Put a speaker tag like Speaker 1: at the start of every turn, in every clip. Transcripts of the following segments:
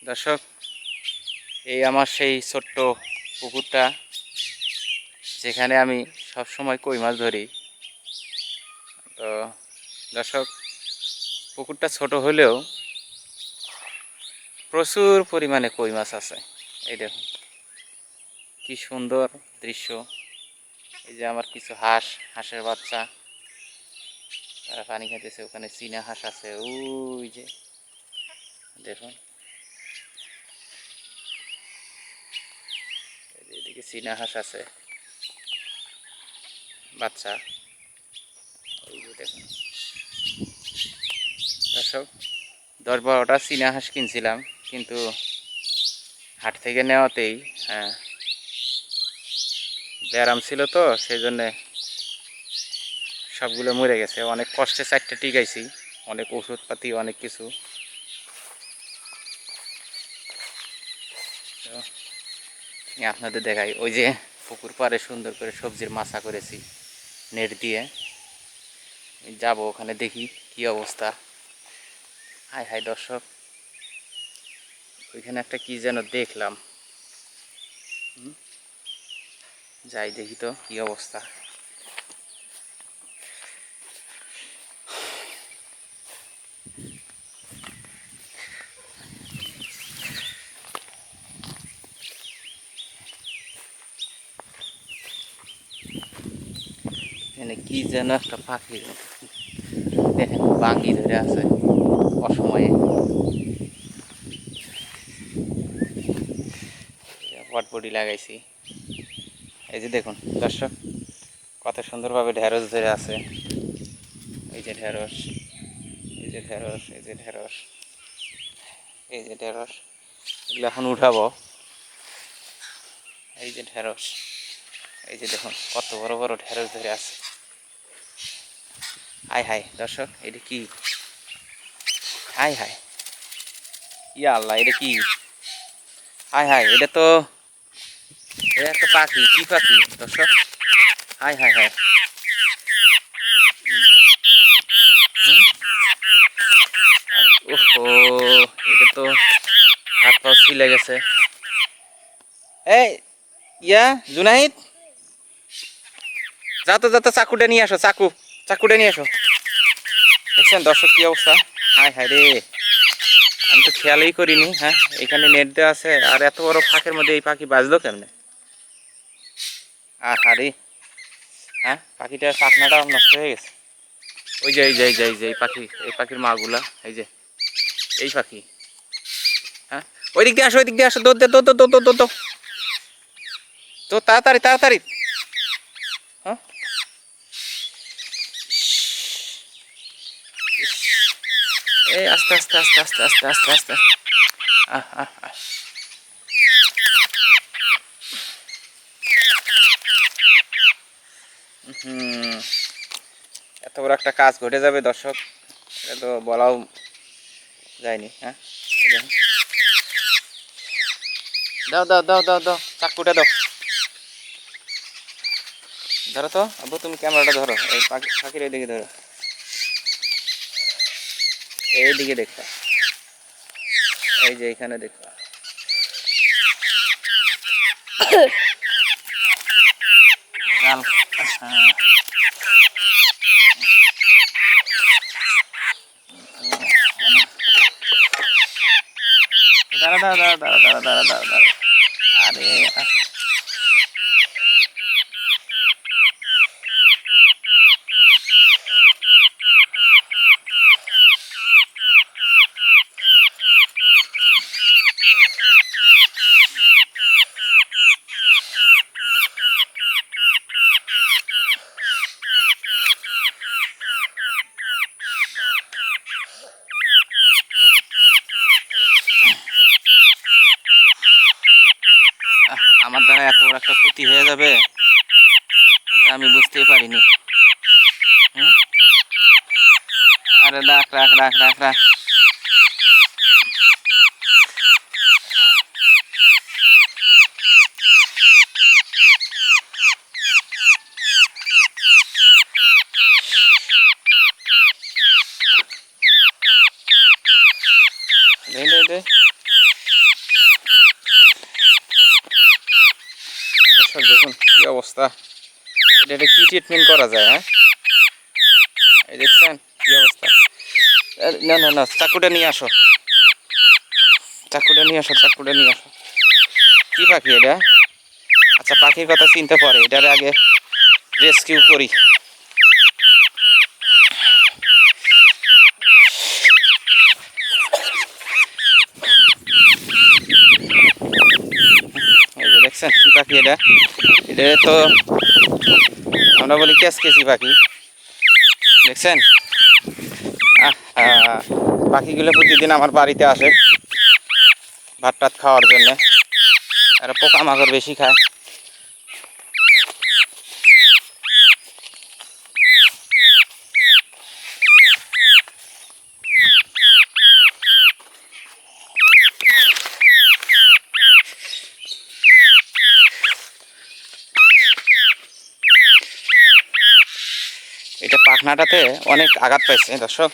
Speaker 1: দর্শক, এই আমার সেই ছোট্ট পুকুরটা, যেখানে আমি সব সময় কই মাছ ধরি। তো দর্শক, পুকুরটা ছোট হলেও প্রচুর পরিমাণে কই মাছ আছে। এই দেখুন কি সুন্দর দৃশ্য। এই যে আমার কিছু হাঁসের বাচ্চা, তারা পানি খেতেছে। ওখানে চীনা হাঁস আছে, ওই যে দেখুন, এদিকে চীনা হাঁস আছে বাচ্চা, ওই যে দেখুন। দর্শক, 10-12টা চীনা হাঁস কিনছিলাম, কিন্তু হাট থেকে নেওয়াতেই ব্যারাম ছিল, তো সেই জন্যে সবগুলো মরে গেছে। অনেক কষ্টে 4টে টিকাইছি, অনেক ওষুধপাতি, অনেক কিছু। আপনাদের দেখাই, ওই যে পুকুর পাড়ে সুন্দর করে সবজির মাচা করেছি নেট দিয়ে। যাব ওখানে, দেখি কি অবস্থা। হাই হাই দর্শক, ওইখানে একটা কি যেন দেখলাম, যাই দেখি তো কি অবস্থা। এখানে কি যেন একটা পাখি, দেখেন বাঙ্গি ধরে আছে অসময়ে। পটপটি লাগাইছি। এই যে দেখুন দর্শক, কত সুন্দরভাবে ঢেঁড়স ধরে আছে। এই যে ঢেঁড়স, এই যে ঢেঁড়স, এই যে ঢেঁড়স, এই যে ঢেঁড়স, এগুলো এখন উঠাবো। এই যে ঢেঁড়স, এই যে দেখুন কত বড় বড় ঢেঁড়স ধরে আছে। হাই হাই দর্শক, এটা কি? হাই হাই, ইয়া আল্লাহ, এটা কি? হাই হাই, এটা তো একটা পাখি। কি পাখি দর্শক? হাই হাই হাই, ওহো, এটা তো হাত পাও ছিলে গেছে। এই জুনাইদ, যাতো যাতো, চাকুটা নিয়ে আসো, চাকুটা নিয়ে আসো। দেখছেন দর্শক কি অবস্থা? হাই হাই রে, আমি তো খেয়ালই করিনি। হ্যাঁ, এখানে নেট দেওয়া আছে, আর এত বড় ফাঁকের মধ্যে এই পাখি বাজলো কেমনে? আরে হ্যাঁ, পাখিটার চাকনাটা নষ্ট হয়ে গেছে। ওই যে এই যে এই যে এই যে এই পাখির মাগুলা, এই যে এই পাখি। হ্যাঁ, ওই দিক দিয়ে আসো, ওই দিক দিয়ে আসো, দৌড় দে, দৌড় দৌড় দৌড় দৌড় দৌড়, তো তাড়াতাড়ি তাড়াতাড়ি। হ্যাঁ, এই আস্তে আস্তে আস্তে আস্তে আস্তে আস্তে আস্তে, আহ আহ আহ। এত বড় একটা কাজ ঘটে যাবে দর্শক, এটা তো বলাও যায়নি। হ্যাঁ, দাও দাও দাও দাও দাও, চাকুটা দাও, ধরো তো আব্বু, তুমি ক্যামেরাটা ধরো, এই পাখির এইদিকে ধরো, এইদিকে দেখো, এই যে এখানে দেখো। জাল, হ্যাঁ, দাঁড়া দাঁড়া দাঁড়া দাঁড়া দাঁড়া দাঁড়া দাঁড়া দাঁড়া, আরে আমার দ্বারা এত বড় একটা ক্ষতি হয়ে যাবে এটা আমি বুঝতেই পারিনি। আরে রাখ রাখ রাখ রাখ রাখ, দে দে দে, ট্রিটমেন্ট করা যায়। হ্যাঁ, এই দেখছেন কি অবস্থা। না না না, চাকুটা নিয়ে আসো, চাকুটা নিয়ে আসো, চাকুটা নিয়ে আসো। কি পাখি এটা? আচ্ছা, পাখির কথা চিন্তা পরে, এটার আগে রেস্কিউ করি। এই যে দেখছেন কি পাখি এটা? এটা তো আমরা বলি ক্যাসকেসি পাখি, দেখছেন? পাখিগুলো প্রতিদিন আমার বাড়িতে আসে ভাত টাত খাওয়ার জন্য। আর পোকামাকড় বেশি খায়। এটা পাখনাটাতে অনেক আঘাত পাইছে দর্শক,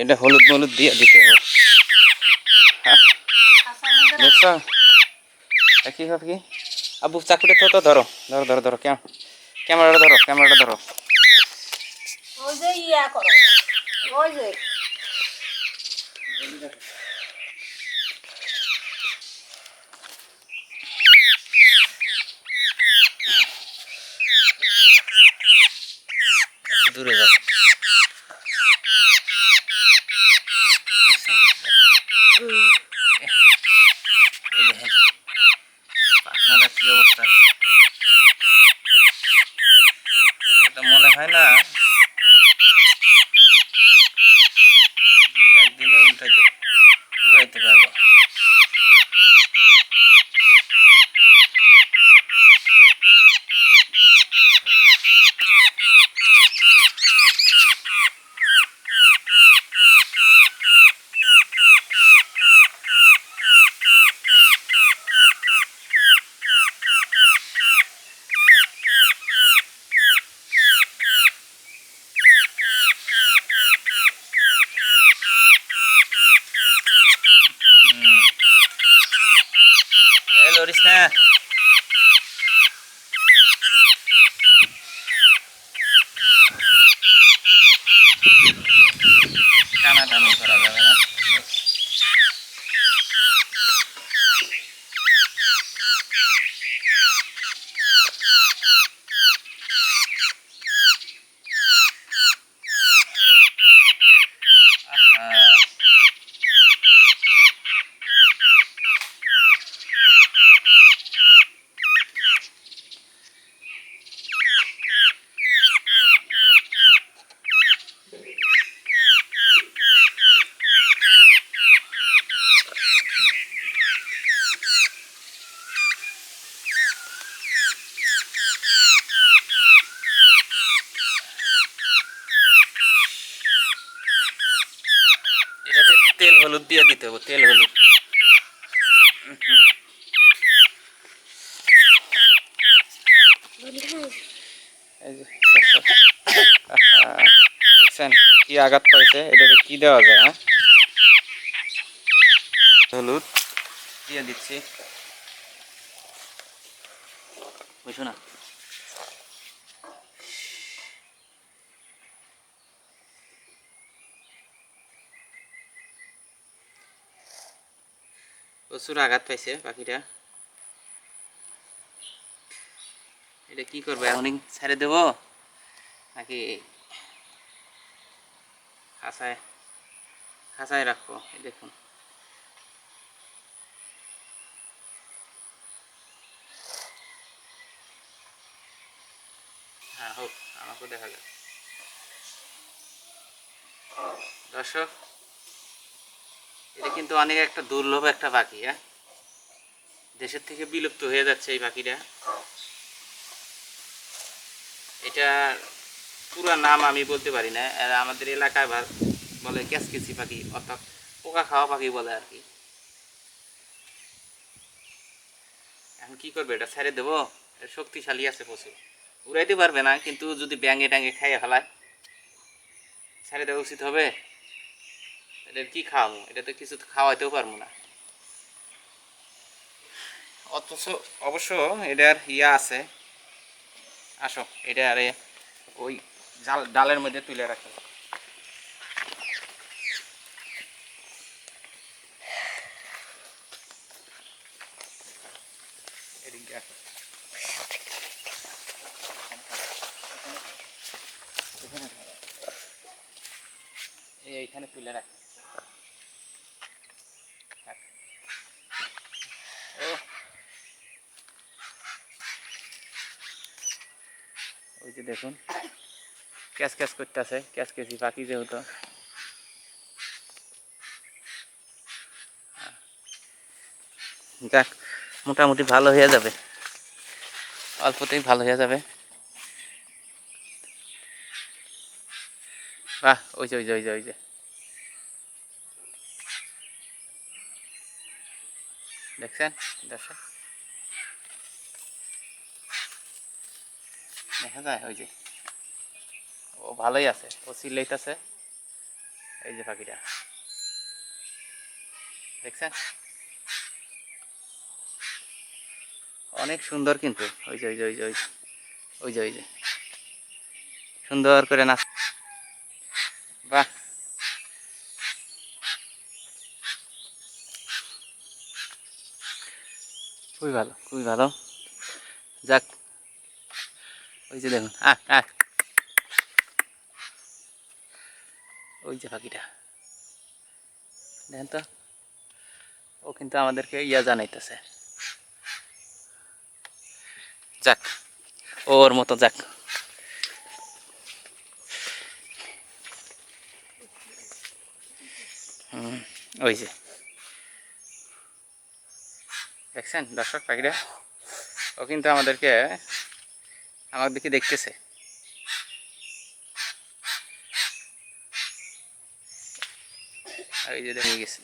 Speaker 1: এটা হলুদ মলুদ দিয়ে দিতে হবে। দেখছ কি পাখি? আবু চাকুটা তো ধরো ধরো ধরো ধরো, ক্যামেরাটা ধরো, ক্যামেরাটা ধরো।
Speaker 2: ওই যে ইয়া করো, ওই যে
Speaker 1: দূরে যাও। এই দেখেন পাখনাটা কি অবস্থা। এটা মনে হয় না দুই একদিনে উড়াইতে পারবো। লরিস না, টানাটানি করা যাবে না। এটাতে তেল হলুদ দিয়ে দিতে হবে, তেল হলুদ। এই যে দর্শক, দেখছেন কি আঘাত পাইছে, এটাতে কি দেওয়া যায়? হ্যাঁ, হলুদ দিয়ে দিচ্ছি, বুঝছো না? প্রচুর আঘাত পাইছে পাখিটা। এটা কি করবো এখন, ছেড়ে দেবো নাকি খাঁচায় খাঁচায় রাখবো? এই দেখুন, হ্যাঁ হোক, আমাকেও দেখা যাক। দর্শক, এটা কিন্তু অনেক একটা দুর্লভ একটা পাখি। হ্যাঁ, দেশের থেকে বিলুপ্ত হয়ে যাচ্ছে এই পাখিটা। এটা পুরো নাম আমি বলতে পারি না, আর আমাদের এলাকায় বলে ক্যাসকেসি পাখি, অর্থাৎ পোকা খাওয়া পাখি বলে আর কি। এখন কি করবে, এটা ছেড়ে দেবো? শক্তিশালী আছে প্রচুর, উড়াইতে পারবে না, কিন্তু যদি ব্যাঙে ট্যাঙে খাইয়ে ফেলায়, ছেড়ে দেওয়া উচিত হবে? এটার কি খাওয়াবো? এটা তো কিছু খাওয়াইতেও পারবো না। অথচ অবশ্য এটার ইয়া আছে, আসো এটা আরে ওই ডালের মধ্যে তুলে রাখো। এদিকে আসো। এইখানে তুলে রাখ। ও ওই যে দেখুন ক্যাচ ক্যাচ করতেছে, ক্যাচ ক্যাচি পাখি যেহেতু। যাক মোটামুটি ভালো হয়ে যাবে, অল্পতেই ভালো হয়ে যাবে। বাহ ওই যে ওই যে ওই যে ওই যে দেখছেন দর্শক, দেখা যায় ওই যে ও ভালোই আছে, ও চিল্লাইতেছে। এই যে পাখিটা দেখছেন অনেক সুন্দর কিন্তু। ওই যে ওই যে ওই যে ওই যে ওই যে সুন্দর করে নাচ। বাহ খুবই ভালো খুবই ভালো। যাক ওই যে দেখুন ওই যে পাখিটা দেখেন তো, ও কিন্তু আমাদেরকে ইয়া জানাইতেছে। যাক ওর মতো যাক। ওই যে দেখছেন দর্শক পাখিটা, ও কিন্তু আমাদেরকে আমার দিকে দেখতেছে। আর এই যে দেখে গেছিল।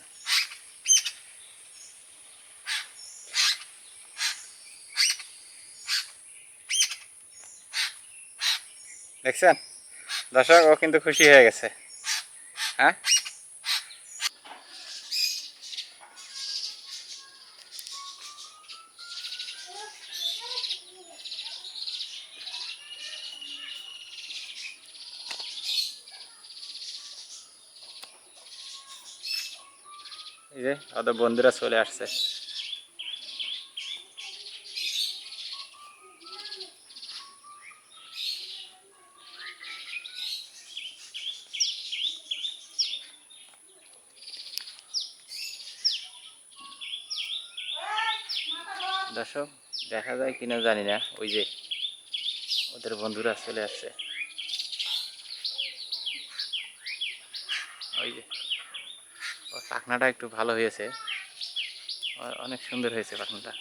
Speaker 1: দেখছেন দর্শক, ও কিন্তু খুশি হয়ে গেছে। হ্যাঁ এই যে ওদের বন্ধুরা চলে আসছে। দর্শক দেখা যায় কিনা জানি না, ওই যে ওদের বন্ধুরা চলে আসছে। ওই যে ও পাখনাটা একটু ভালো হয়েছে, অনেক সুন্দর হয়েছে পাখনাটা।